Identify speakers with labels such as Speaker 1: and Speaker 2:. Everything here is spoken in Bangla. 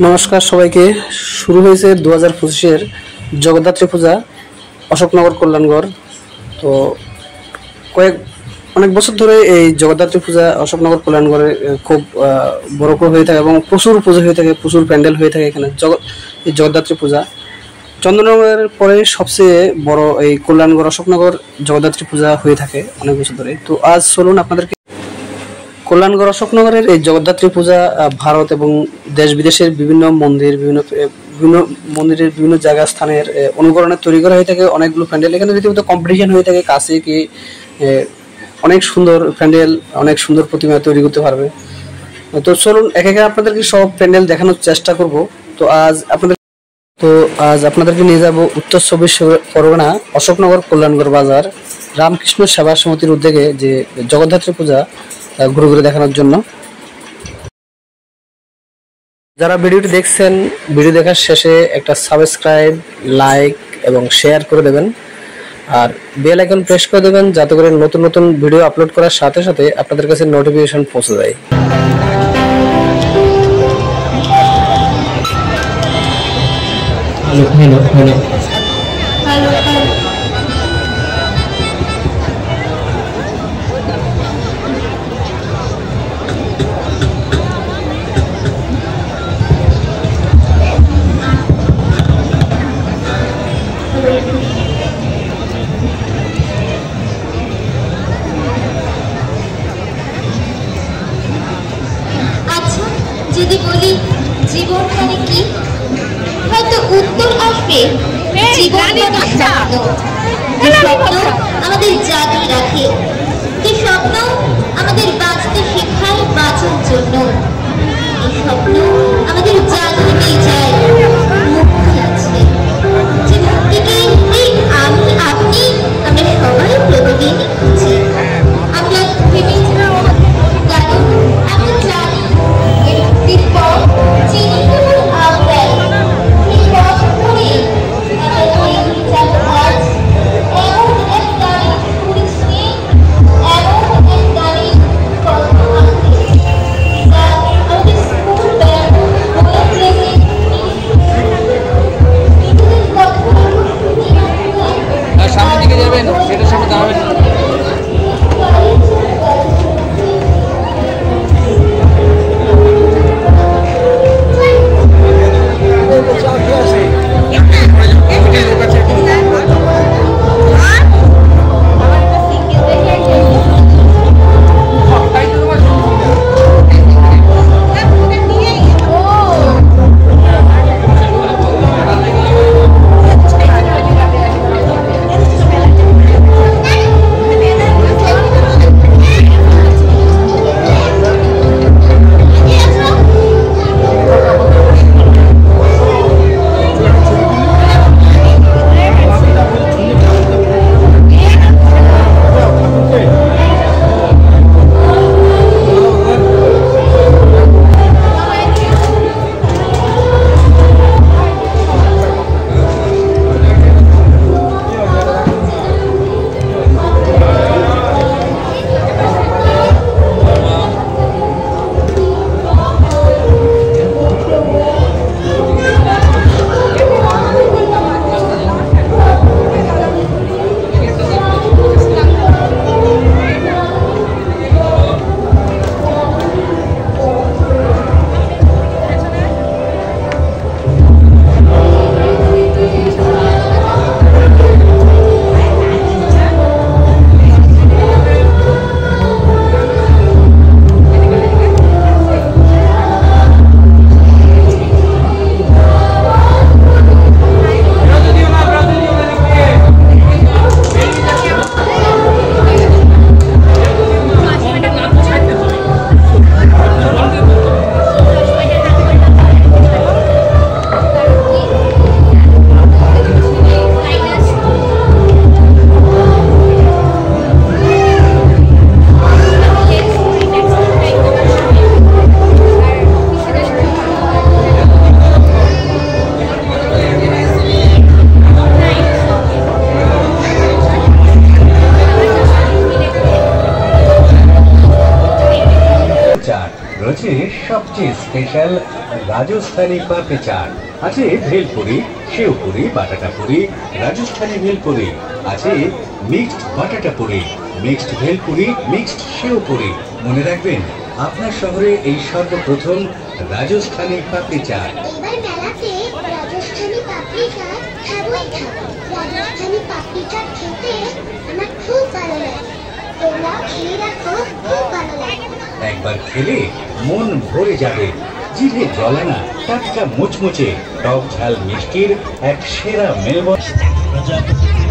Speaker 1: নমস্কার সবাইকে। শুরু হয়েছে 2025-এর জগদ্ধাত্রী পূজা অশোকনগর কল্যাণগড়। তো অনেক বছর ধরে এই জগদ্ধাত্রী পূজা অশোকনগর কল্যাণগড়ে খুব বড় করে হয়ে থাকে এবং প্রচুর পুজো হয়ে থাকে, প্রচুর প্যান্ডেল হয়ে থাকে এখানে। এই জগদ্ধাত্রী পূজা চন্দননগরের পরে সবচেয়ে বড় এই কল্যাণগড় অশোকনগর জগদ্ধাত্রী পূজা হয়ে থাকে অনেক বছর ধরে। তো আজ চলুন আপনাদেরকে কল্যাণগড় অশোকনগরের এই জগদ্ধাত্রী পূজা ভারত এবং দেশ বিদেশের বিভিন্ন মন্দিরের বিভিন্ন জায়গা স্থানের অনুকরণে তৈরি করা হয়ে থাকে অনেকগুলো প্যান্ডেল। এখানে রীতিমতো কম্পিটিশন হয়ে থাকে, কাছে কি অনেক সুন্দর প্যান্ডেল, অনেক সুন্দর প্রতিমা তৈরি করতে পারবে। তো চলুন একে একে আপনাদেরকে সব প্যান্ডেল দেখানোর চেষ্টা করব। তো আজ আপনাদেরকে নিয়ে যাব উত্তর 24 পরগনা অশোকনগর কল্যাণগড় বাজার রামকৃষ্ণ সেবা সমিতির উদ্যোগে যে জগদ্ধাত্রী পূজা ঘুরে ঘুরে দেখানোর জন্য। যারা ভিডিওটি দেখছেন, ভিডিও দেখার শেষে একটা সাবস্ক্রাইব, লাইক এবং শেয়ার করে দেবেন, আর বেল আইকন প্রেস করে দেবেন যাতে করে নতুন নতুন ভিডিও আপলোড করার সাথে সাথে আপনাদের কাছে নোটিফিকেশন পৌঁছে যায়।
Speaker 2: যদি বলি জীবন মানে কি, হয়তো উত্তর আসবে জীবন মানে স্বপ্ন। স্বপ্ন আমাদের জাগিয়ে রাখে, এই স্বপ্ন আমাদের বাঁচতে শেখায়, বাঁচার জন্য। এই স্বপ্ন আমাদের জাগিয়ে নিয়ে যায় মুক্তি আছে, যে মুক্তিকে এই আমি আপনি আমরা সবাই প্রতিদিনই খুঁজি। আমরা ভেবে কারণ আমরা জানি
Speaker 3: সামনের দিকে যাবেন, সেটার সামনে দাঁড়াবেন।
Speaker 4: রয়েছে সবচেয়ে স্পেশাল রাজস্থানী পাপড়ি চাট, আছে ভেলপুরি, সেওপুরি, বাটাটা পুরি, রাজস্থানী ভেলপুরি, আছে মিক্সড বাটাটা পুরি, মিক্সড ভেলপুরি, মিক্সড সেওপুরি। মনে রাখবেন, আপনার শহরে এই সর্বপ্রথম রাজস্থানী পাপড়ি চাট।
Speaker 5: এবার মেলাতে রাজস্থানী পাপড়ি চাট খাবোই খাবো। রাজস্থানী পাপড়ি চাট খেতে আমার খুব ভালো লাগে। তোমরা খেয়ে রাখো, খুব ভালো লাগে।
Speaker 4: একবার খেলে মন ভরে যাবে। জিভে জলানা, টাটকা মুচমুচে, টক ঝাল মিষ্টির এক সেরা মেলবন্ধন।